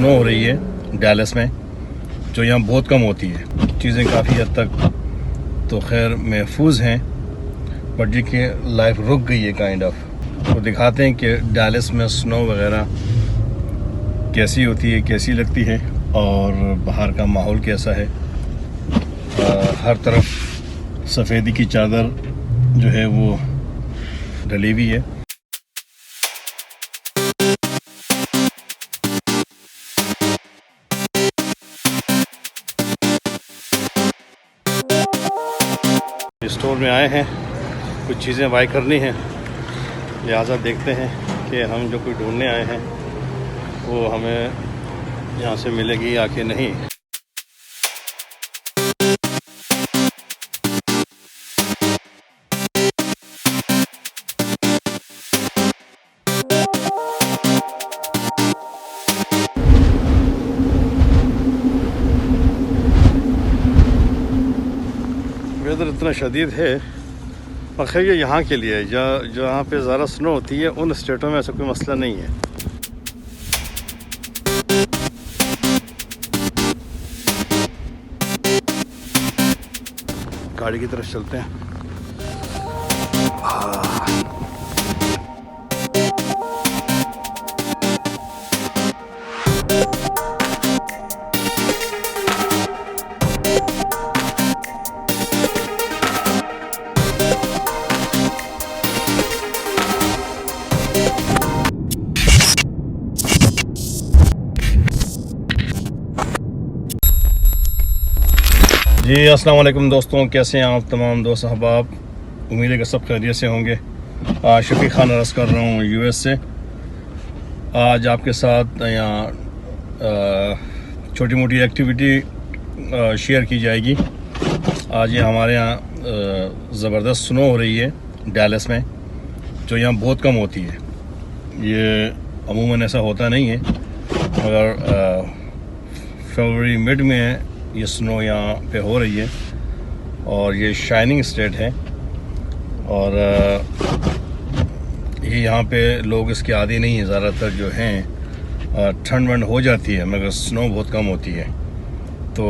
Snow हो रही है डैलस में, जो यहाँ बहुत कम होती है। चीज़ें काफ़ी हद तक तो खैर महफूज हैं, बट जी कि लाइफ रुक गई है काइंड ऑफ। तो दिखाते हैं कि डैलस में स्नो वगैरह कैसी होती है, कैसी लगती है, और बाहर का माहौल कैसा है। हर तरफ सफ़ेदी की चादर जो है वो डली हुई है। स्टोर में आए हैं, कुछ चीज़ें बाय करनी हैं, लिहाजा देखते हैं कि हम जो कोई ढूंढने आए हैं वो हमें यहाँ से मिलेगी या कि नहीं। वेदर इतना शदीद है, और खैर ये यहाँ के लिए जहाँ पे ज़्यादा स्नो होती है उन स्टेटों में ऐसा कोई मसला नहीं है। गाड़ी की तरफ चलते हैं। जी अस्सलाम वालेकुम दोस्तों, कैसे हैं आप तमाम दोस्त अहबाब। उम्मीद है कि सब खैरियत से होंगे। शफीक खान अर्ज़ कर रहा हूँ यूएस से। आज आपके साथ यहाँ छोटी मोटी एक्टिविटी शेयर की जाएगी। आज ये हमारे यहाँ ज़बरदस्त स्नो हो रही है डैलस में, जो यहाँ बहुत कम होती है। ये अमूमन ऐसा होता नहीं है, मगर फरवरी मिड में ये स्नो यहाँ पे हो रही है, और ये शाइनिंग स्टेट है, और ये यहाँ पे लोग इसके आदी नहीं हैं। ज़्यादातर जो हैं ठंड वंड हो जाती है, मगर स्नो बहुत कम होती है। तो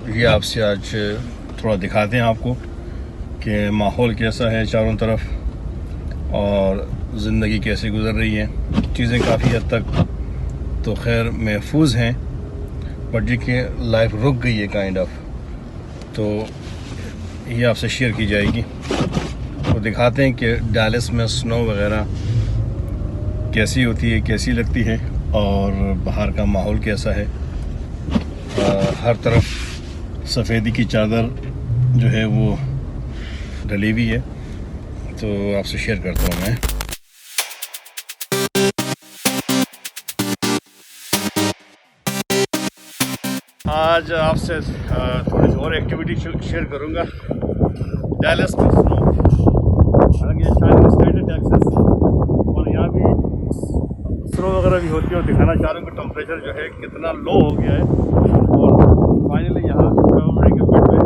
ये आपसे आज थोड़ा दिखाते हैं आपको कि माहौल कैसा है चारों तरफ, और ज़िंदगी कैसे गुज़र रही है। चीज़ें काफ़ी हद तक तो खैर महफूज हैं, बट जी कि लाइफ रुक गई है काइंड ऑफ। तो ये आपसे शेयर की जाएगी। तो दिखाते हैं कि डैलस में स्नो वगैरह कैसी होती है, कैसी लगती है, और बाहर का माहौल कैसा है। हर तरफ सफ़ेदी की चादर जो है वो डली हुई है। तो आपसे शेयर करता हूँ मैं। आज आपसे थोड़ी सी और एक्टिविटी शेयर करूँगा। डैलस में स्नो, हालांकि ये शाइनिंग स्टेट है टेक्सास, और यहाँ भी स्नो वगैरह भी होती है। और दिखाना चाह रहा हूँ कि टेम्परेचर जो है कितना लो हो गया है, और फाइनली यहाँ फरवरी के मिड में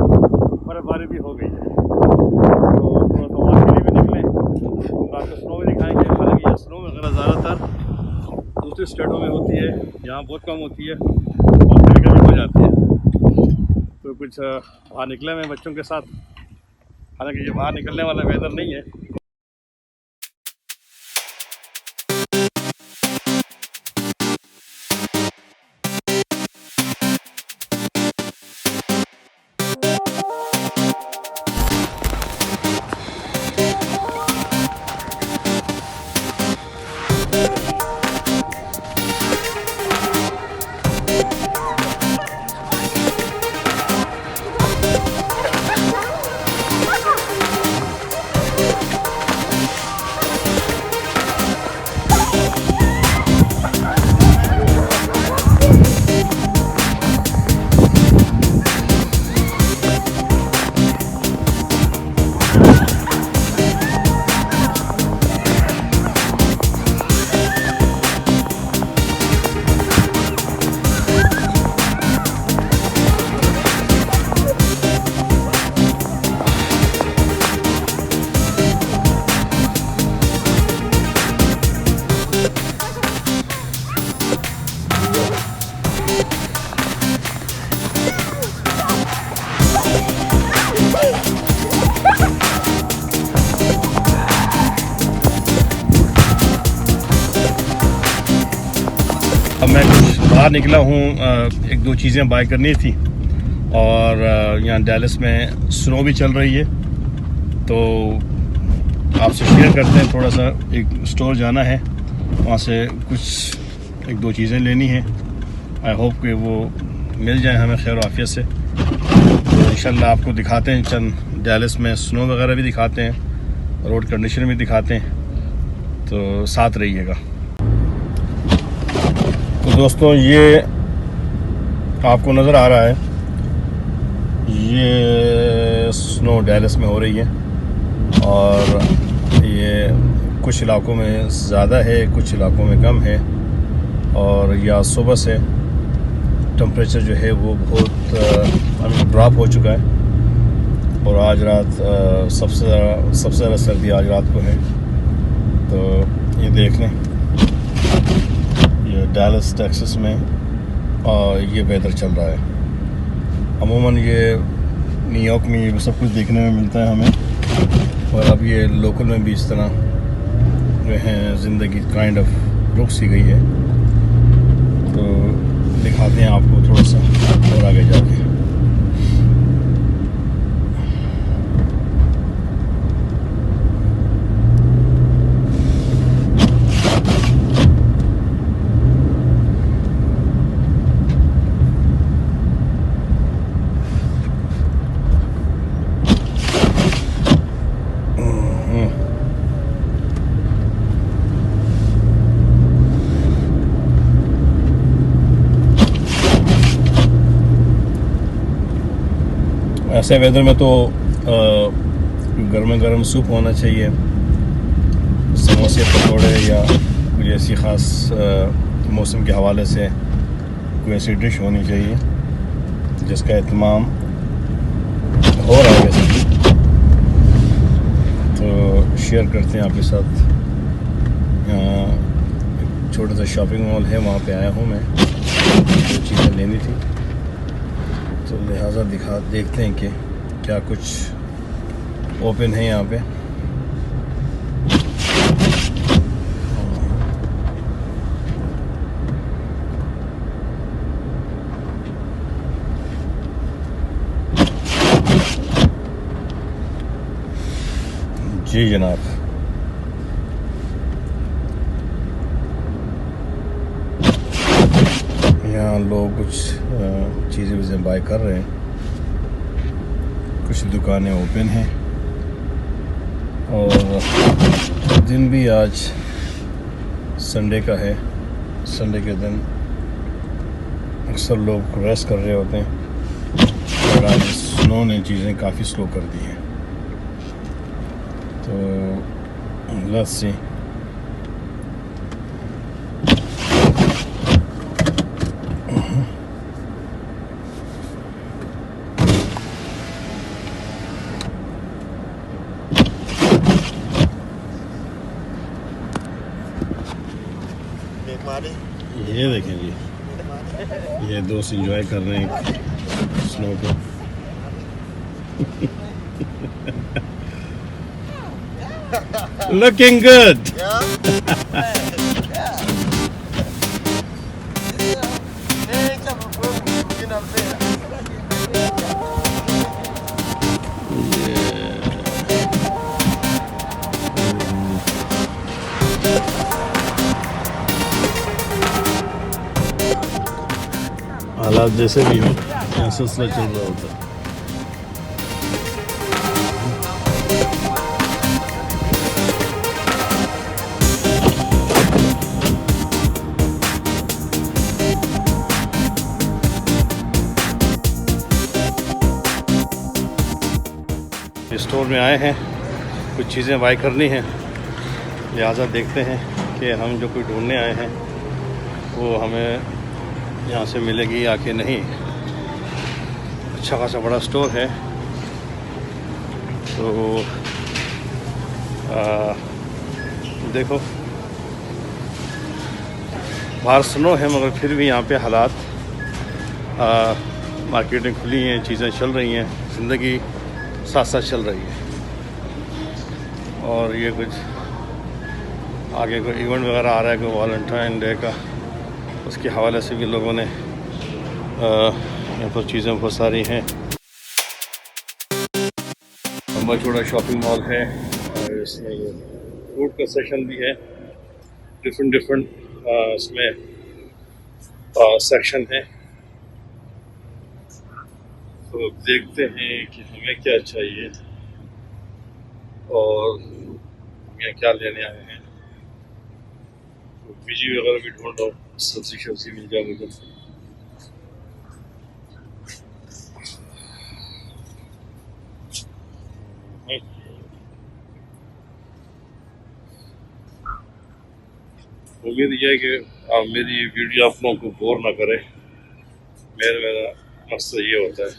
बर्फबारी भी हो गई है। तो थोड़ा सा वहाँ के लिए भी निकले, तो आपको स्नो भी दिखाएंगे। हालांकि ये स्नो वगैरह ज़्यादातर दूसरी स्टेटों में होती है, यहाँ बहुत कम होती है, और कभी हो जाती है। तो कुछ बाहर निकले मैं बच्चों के साथ, हालांकि ये बाहर निकलने वाला वेदर नहीं है। बाहर निकला हूँ, एक दो चीज़ें बाय करनी थी और यहाँ डैलस में स्नो भी चल रही है, तो आपसे शेयर करते हैं। थोड़ा सा एक स्टोर जाना है, वहाँ से कुछ एक दो चीज़ें लेनी है। आई होप कि वो मिल जाए हमें खैर आफियत से। तो इंशाल्लाह आपको दिखाते हैं, चंद डैलस में स्नो वगैरह भी दिखाते हैं, रोड कंडीशन भी दिखाते हैं, तो साथ रहिएगा। तो दोस्तों ये आपको नज़र आ रहा है, ये स्नो डैलस में हो रही है और ये कुछ इलाकों में ज़्यादा है, कुछ इलाकों में कम है। और या सुबह से टेम्परेचर जो है वो बहुत ड्रॉप हो चुका है और आज रात सबसे ज़्यादा सर्दी आज रात को है। तो ये देख लें, ये डैलस टेक्सास में ये वेदर चल रहा है। अमूमन ये न्यूयॉर्क में ये सब कुछ देखने में मिलता है हमें, और अब ये लोकल में भी इस तरह जो है ज़िंदगी काइंड ऑफ रुक सी गई है। तो दिखाते हैं आपको थोड़ा सा और आगे जाके। ऐसे वेदर में तो गर्मा गर्म सूप होना चाहिए, समोसे पकौड़े या कोई ऐसी ख़ास मौसम के हवाले से कोई ऐसी डिश होनी चाहिए जिसका एहतमाम हो रहा है वैसे भी। तो शेयर करते हैं आपके साथ। यहाँ छोटा सा शॉपिंग मॉल है, वहाँ पे आया हूँ मैं, जो चीज़ें लेनी थी, तो लिहाजा देखते हैं कि क्या कुछ ओपन है यहाँ पे। जी जनाब, यहाँ लोग कुछ चीज़ें बाय कर रहे हैं, कुछ दुकानें ओपन हैं और दिन भी आज संडे का है। संडे के दिन अक्सर लोग रेस्ट कर रहे होते हैं और आज स्नो ने चीज़ें काफ़ी स्लो कर दी हैं। तो लेट्स सी। ये देखें जी, ये दोस्त एंजॉय कर रहे हैं स्नो को। Looking good. हालात जैसे भी हो, यहाँ सिलसिला चल रहा होता है। स्टोर में आए हैं, कुछ चीज़ें बाय करनी हैं, लिहाजा देखते हैं कि हम जो कोई ढूंढने आए हैं वो हमें यहाँ से मिलेगी या कि नहीं। अच्छा खासा बड़ा स्टोर है, तो देखो बाहर स्नो है मगर फिर भी यहाँ पे हालात, मार्केटें खुली हैं, चीज़ें चल रही हैं, ज़िंदगी साथ साथ चल रही है। और ये कुछ आगे कोई इवेंट वगैरह आ रहा है, कोई वैलेंटाइन डे का, उसके हवाले से भी लोगों ने यहाँ पर चीज़ें बहुत सारी हैं। लंबा चौड़ा शॉपिंग मॉल है और इसमें फूड का सेक्शन भी है, डिफरेंट इसमें सेक्शन है। तो देखते हैं कि हमें क्या चाहिए और हम यहाँ क्या लेने आए हैं। तो बीजी वगैरह भी ढूंढ लो, सब्जी मिल जाए मुझे। उम्मीद यह है कि मेरी वीडियो आप लोगों को बोर ना करे। मेरा मकसद ये होता है।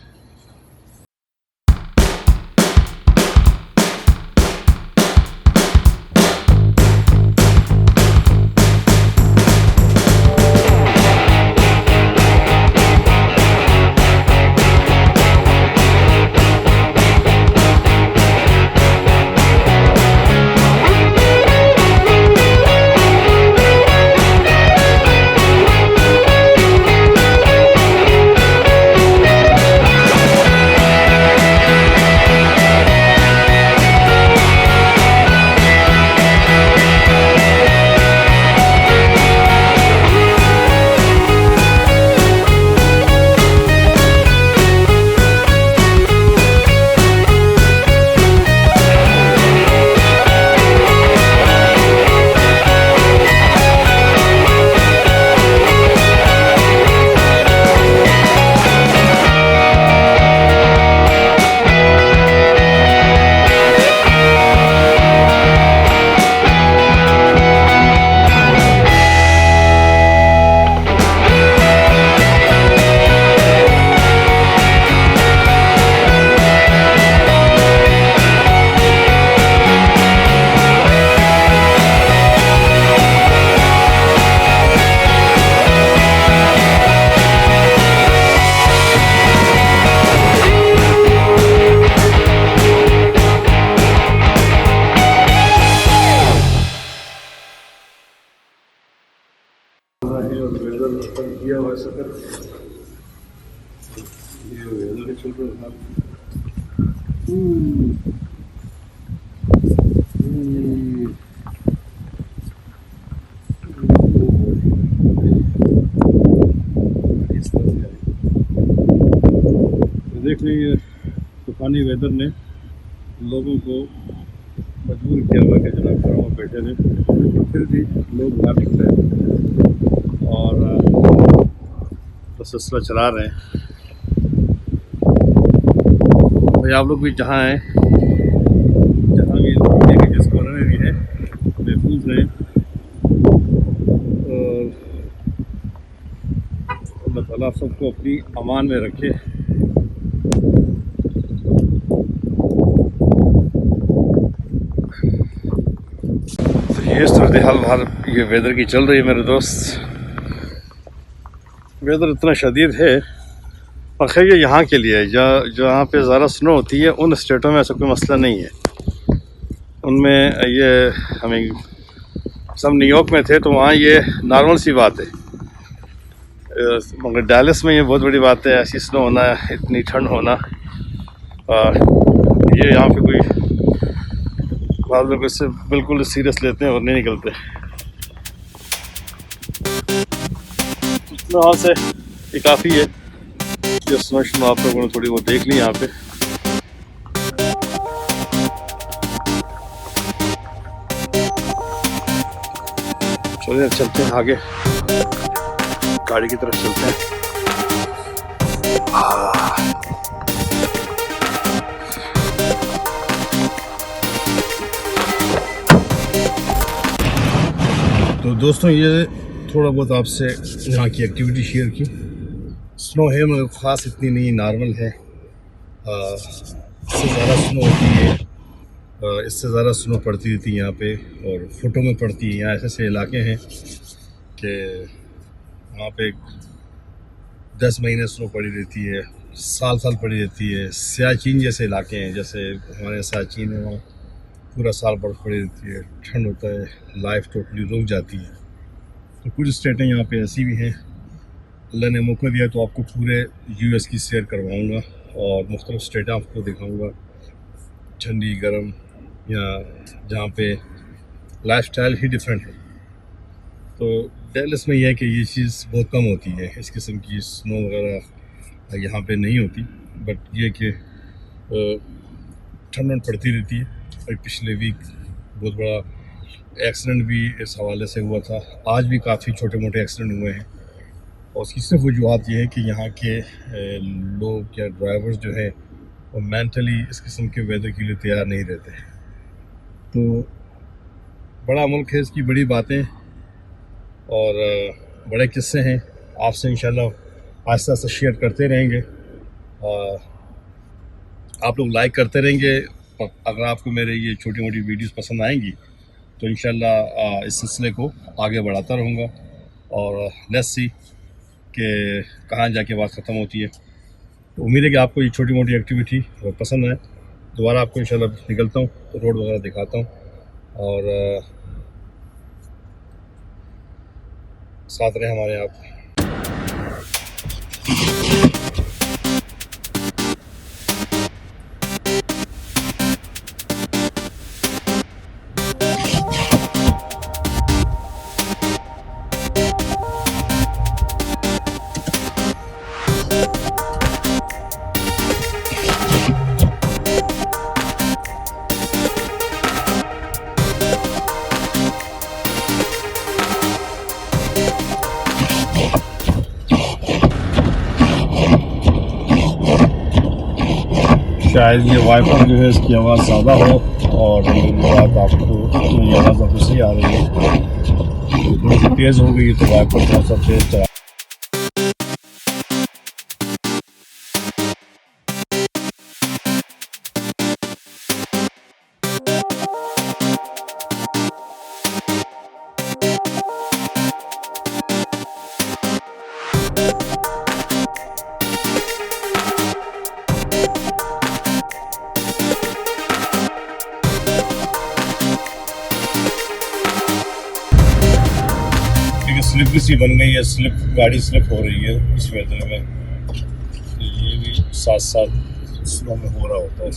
किया हुआ सफर ये चल रहा था। देख लीजिए तूफानी वेदर ने लोगों को मजबूर किया हुआ कि जनाब घरों में बैठे थे, फिर भी लोग बाहर निकले और तो सिलसिला चला रहे हैं। भाई आप लोग भी जहाँ हैं, जहाँ भी दुनिया के जिस कोने में भी हैं, महफूज रहें और अल्लाह ताला सबको अपनी अमान में रखे। तो ये सूरत हाल बाहर ये वेदर की चल रही है मेरे दोस्त। वेदर इतना शदीद है, और खैर ये यहाँ के लिए जहाँ पे ज़्यादा स्नो होती है उन स्टेटों में ऐसा कोई मसला नहीं है। उनमें ये हमें सब न्यूयॉर्क में थे तो वहाँ ये नॉर्मल सी बात है, मगर डैलस में ये बहुत बड़ी बात है, ऐसी स्नो होना, इतनी ठंड होना। ये यहाँ पे कोई बाद लोग इससे बिल्कुल सीरियस लेते हैं और नहीं निकलते। इतना हाल से ये काफ़ी है। ये स्नो आप लोगों ने थोड़ी बहुत देख ली यहाँ पे। चलिए चलते हैं आगे, गाड़ी की तरफ चलते हैं। तो दोस्तों ये थोड़ा बहुत आपसे यहाँ की एक्टिविटी शेयर की। स्नो है मगर ख़ास इतनी नहीं, नॉर्मल है। इससे ज़्यादा स्नो होती है, इससे ज़्यादा स्नो पड़ती रहती है यहाँ पे और फुटों में पड़ती है। यहाँ ऐसे ऐसे इलाके हैं कि वहाँ पे 10 महीने स्नो पड़ी रहती है, साल पड़ी रहती है। सियाचिन जैसे इलाके हैं, जैसे हमारे सियाचिन है, वहाँ पूरा साल बर्फ़ पड़ी रहती है, ठंड होता है, लाइफ टोटली रुक जाती है। तो कुछ स्टेटें यहाँ पे ऐसी भी हैं। अल्लाह ने मौका दिया तो आपको पूरे यूएस की सैर करवाऊँगा और मुख्तलिफ स्टेटें आपको दिखाऊँगा, ठंडी गर्म, या जहाँ पे लाइफ स्टाइल ही डिफरेंट है। तो डैलस में यह है कि ये चीज़ बहुत कम होती है, इस किस्म की स्नो वगैरह यहाँ पे नहीं होती। बट ये कि ठंड पड़ती रहती है। और पिछले वीक बहुत बड़ा एक्सीडेंट भी इस हवाले से हुआ था। आज भी काफ़ी छोटे मोटे एक्सीडेंट हुए हैं और उसकी सिर्फ वजूहत ये है कि यहाँ के लोग या ड्राइवर्स जो है वो मेंटली इस किस्म के वेदर के लिए तैयार नहीं रहते। तो बड़ा मुल्क है, इसकी बड़ी बातें और बड़े किस्से हैं। आपसे इंशाल्लाह आहिस्ता आहिस्ता शेयर करते रहेंगे। आप लोग लाइक करते रहेंगे। अगर आपको मेरे ये छोटी मोटी वीडियोस पसंद आएंगी तो इंशाल्लाह इस सिलसिले को आगे बढ़ाता रहूँगा और लेट्स सी कि कहाँ जाके बात ख़त्म होती है। तो उम्मीद है कि आपको ये छोटी मोटी एक्टिविटी पसंद आए। दोबारा आपको इंशाल्लाह निकलता हूँ तो रोड वगैरह दिखाता हूँ और साथ रहे हमारे आप। शायद ये वाइपर जो है इसकी आवाज़ ज़्यादा हो और मेरी बात आपको ये आवाज़ आपको सही आ रही है। थोड़ी सी तेज़ हो गई तो वाइपर थोड़ा सा तेज़ चला। स्लिप सी बन गई है, गाड़ी स्लिप हो रही है इस वेदर में। ये भी साथ साथ स्नो में हो रहा होता है।